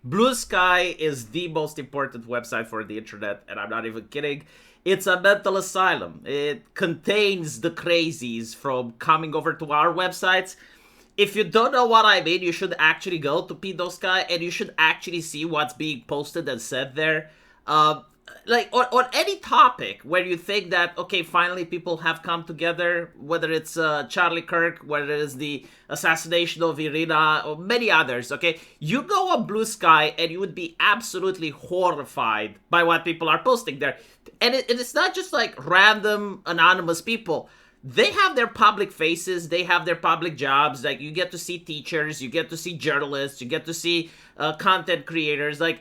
Blue Sky is the most important website for the internet, and I'm not even kidding. It's a mental asylum. It contains the crazies from coming over to our websites. If you don't know what I mean, you should actually go to Blue Sky and you should actually see what's being posted and said there. Uh, like on any topic where you think that okay, finally people have come together, whether it's Charlie Kirk, whether it's the assassination of Irina or many others, okay, you go on Blue Sky and you would be absolutely horrified by what people are posting there. And it's not just like random anonymous people. They have their public faces, they have their public jobs. Like, you get to see teachers, you get to see journalists, you get to see content creators. Like,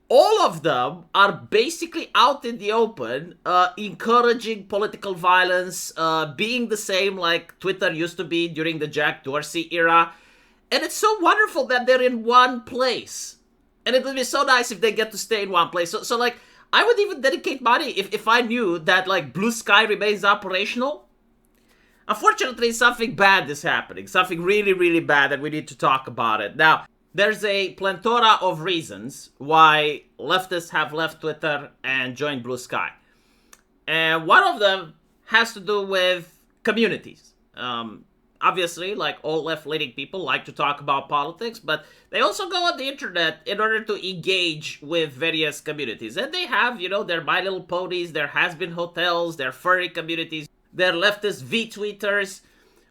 all of them are basically out in the open, encouraging political violence, being the same like Twitter used to be during the Jack Dorsey era. And it's so wonderful that they're in one place. And it would be so nice if they get to stay in one place. So like, I would even dedicate money if I knew that, like, Blue Sky remains operational. Unfortunately, something bad is happening. Something really, really bad, and we need to talk about it. Now, there's a plethora of reasons why leftists have left Twitter and joined Blue Sky. And one of them has to do with communities. Obviously, like all left-leaning people like to talk about politics, but they also go on the internet in order to engage with various communities. And they have, their My Little Ponies, their Has-Been Hotels, their furry communities, their leftist V-tweeters.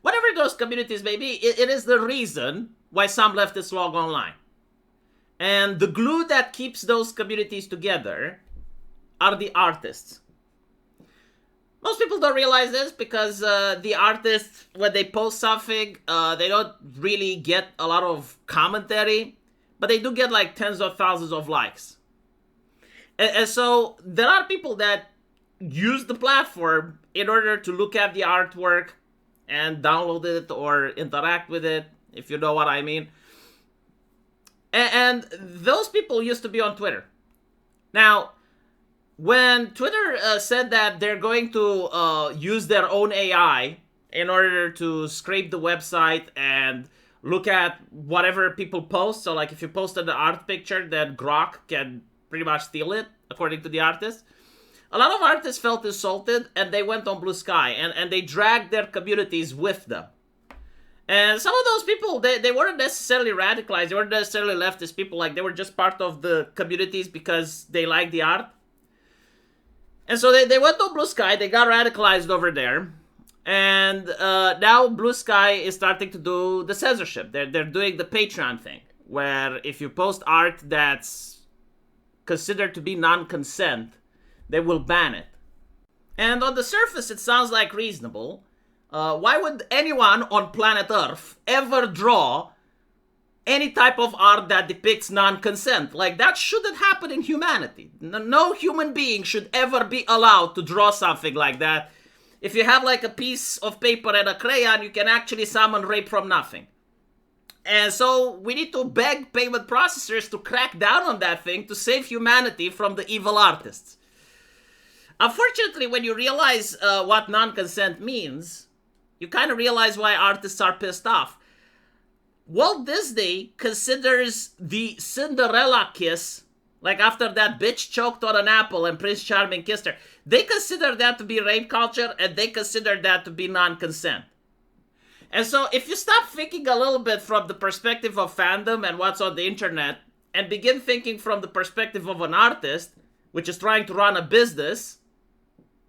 Whatever those communities may be, it is the reason why some leftists log online. And the glue that keeps those communities together are the artists. Most people don't realize this because the artists, when they post something, they don't really get a lot of commentary, but they do get like tens of thousands of likes. And so there are people that use the platform in order to look at the artwork and download it or interact with it, if you know what I mean. And those people used to be on Twitter. Now, when Twitter said that they're going to use their own AI in order to scrape the website and look at whatever people post, so like if you posted an art picture, then Grok can pretty much steal it, according to the artist. A lot of artists felt insulted and they went on Blue Sky and they dragged their communities with them. And some of those people, they weren't necessarily radicalized, they weren't necessarily leftist people, like they were just part of the communities because they liked the art. And so they went on Blue Sky, they got radicalized over there, and now Blue Sky is starting to do the censorship. They're doing the Patreon thing, where if you post art that's considered to be non-consent, they will ban it. And on the surface, it sounds like reasonable. Why would anyone on planet Earth ever draw any type of art that depicts non-consent? Like, that shouldn't happen in humanity. No human being should ever be allowed to draw something like that. If you have like a piece of paper and a crayon, you can actually summon rape from nothing. And so we need to beg payment processors to crack down on that thing to save humanity from the evil artists. Unfortunately, when you realize what non-consent means, you kind of realize why artists are pissed off. Walt Disney considers the Cinderella kiss, like after that bitch choked on an apple and Prince Charming kissed her, they consider that to be rape culture and they consider that to be non-consent. And so if you stop thinking a little bit from the perspective of fandom and what's on the internet and begin thinking from the perspective of an artist, which is trying to run a business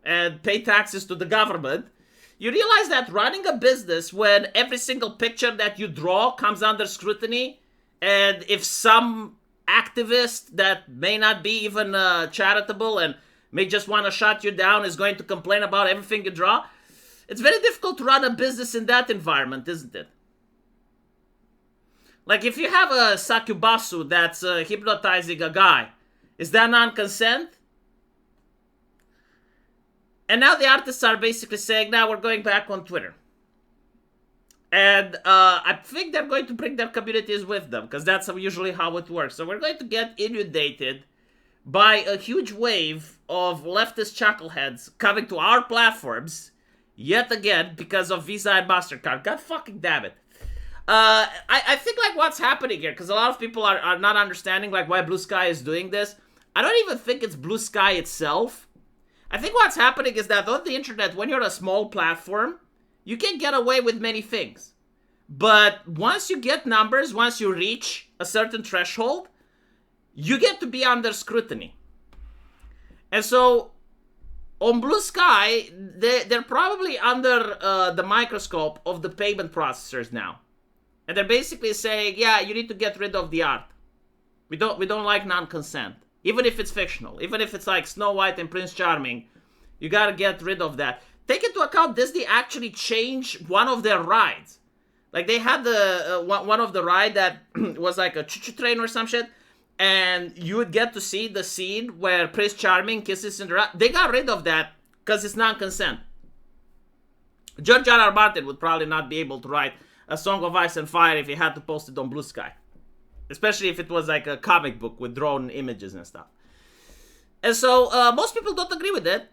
and pay taxes to the government, you realize that running a business when every single picture that you draw comes under scrutiny, and if some activist that may not be even charitable and may just want to shut you down is going to complain about everything you draw, it's very difficult to run a business in that environment, isn't it? Like, if you have a succubasu that's hypnotizing a guy, is that non-consent? And now the artists are basically saying, now we're going back on Twitter. And I think they're going to bring their communities with them, because that's usually how it works. So we're going to get inundated by a huge wave of leftist chuckleheads coming to our platforms, yet again, because of Visa and MasterCard. God fucking damn it. I think like what's happening here, because a lot of people are not understanding like why Blue Sky is doing this. I don't even think it's Blue Sky itself. I think what's happening is that on the internet, when you're a small platform, you can get away with many things. But once you get numbers, once you reach a certain threshold, you get to be under scrutiny. And so on Blue Sky, they're probably under the microscope of the payment processors now. And they're basically saying, yeah, you need to get rid of the art. We don't like non-consent. Even if it's fictional. Even if it's like Snow White and Prince Charming. You gotta get rid of that. Take into account, Disney actually changed one of their rides. Like, they had the one of the ride that was like a choo-choo train or some shit. And you would get to see the scene where Prince Charming kisses Cinderella. They got rid of that because it's non-consent. George R.R. Martin would probably not be able to write A Song of Ice and Fire if he had to post it on Blue Sky. Especially if it was like a comic book with drawn images and stuff. And so, most people don't agree with it.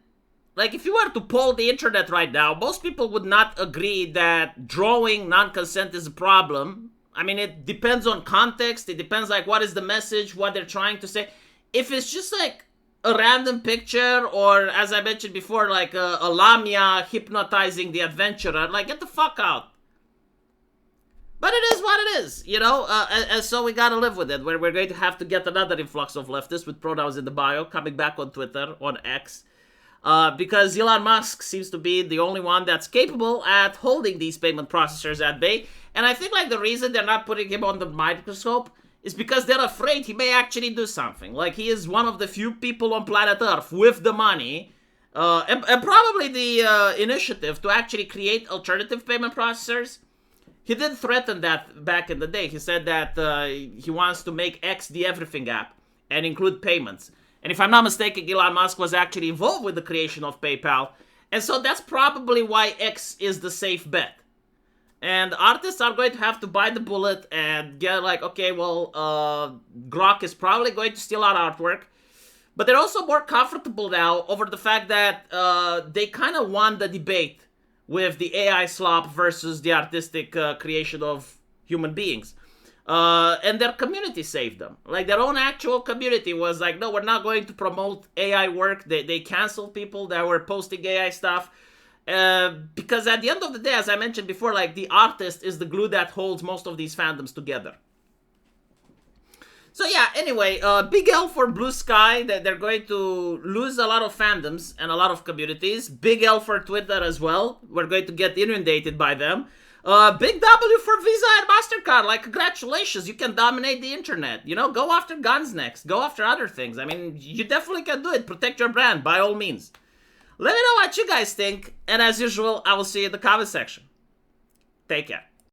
Like, if you were to poll the internet right now, most people would not agree that drawing non-consent is a problem. I mean, it depends on context. It depends, like, what is the message, what they're trying to say. If it's just, like, a random picture, or, as I mentioned before, like, a Lamia hypnotizing the adventurer, like, get the fuck out. But it is what it is, you know? And so we gotta live with it. We're going to have to get another influx of leftists with pronouns in the bio coming back on Twitter, on X. Because Elon Musk seems to be the only one that's capable at holding these payment processors at bay. And I think like the reason they're not putting him on the microscope is because they're afraid he may actually do something. Like, he is one of the few people on planet Earth with the money and probably the initiative to actually create alternative payment processors. He did threaten that back in the day. He said that he wants to make X the everything app and include payments. And if I'm not mistaken, Elon Musk was actually involved with the creation of PayPal. And so that's probably why X is the safe bet. And artists are going to have to bite the bullet and get like, okay, well, Grok is probably going to steal our artwork. But they're also more comfortable now over the fact that they kind of won the debate with the AI slop versus the artistic creation of human beings. And their community saved them. Like, their own actual community was like, no, we're not going to promote AI work. They canceled people that were posting AI stuff. Because at the end of the day, as I mentioned before, like, the artist is the glue that holds most of these fandoms together. So yeah, anyway, big L for Blue Sky, that they're going to lose a lot of fandoms and a lot of communities. Big L for Twitter as well. We're going to get inundated by them. Big W for Visa and MasterCard. Like, congratulations, you can dominate the internet. You know, go after guns next. Go after other things. I mean, you definitely can do it. Protect your brand, by all means. Let me know what you guys think. And as usual, I will see you in the comment section. Take care.